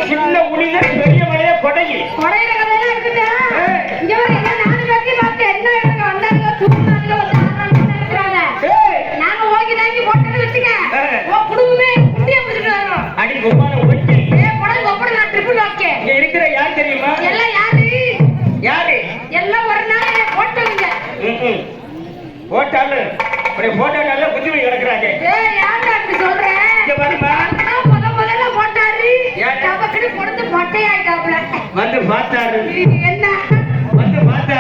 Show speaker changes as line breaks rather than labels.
சின்ன உளித பெரிய மலைய கொடையில்
கொடையில கதையெல்லாம் இருக்குதா இங்க வர நாலு பேர்த்தையும் பார்த்து என்ன இவங்க வந்தாங்க தூக்குனாங்க வந்து ஆடுறாங்க நாங்க ஓகி தாங்கி போட்டேன்னு வச்சுக்க ஓ குடும்பமே குண்டியா பிடிச்சிட்டு வரோம்
அடி கும்பால ஓகே
கொடை கொப்பட நான் ட்ரிபிள் ஓகே
இங்க இருக்கிற யார் தெரியுமா
எல்லாம் யாரு
யாரு
எல்லாம் ஒரு நாள் போட்டவங்க
போட்டாலும் அப்படியே போட்டாலும் குஞ்சுமை கிடக்குறாங்க
யாரு அப்படி சொல்றேன்
இங்க பாருமா
முதல்ல போட்டாரு டபக்குன்னு பொடுத்து மொட்டையாயிட்டாப்ல
வந்து பார்த்தாரு
என்ன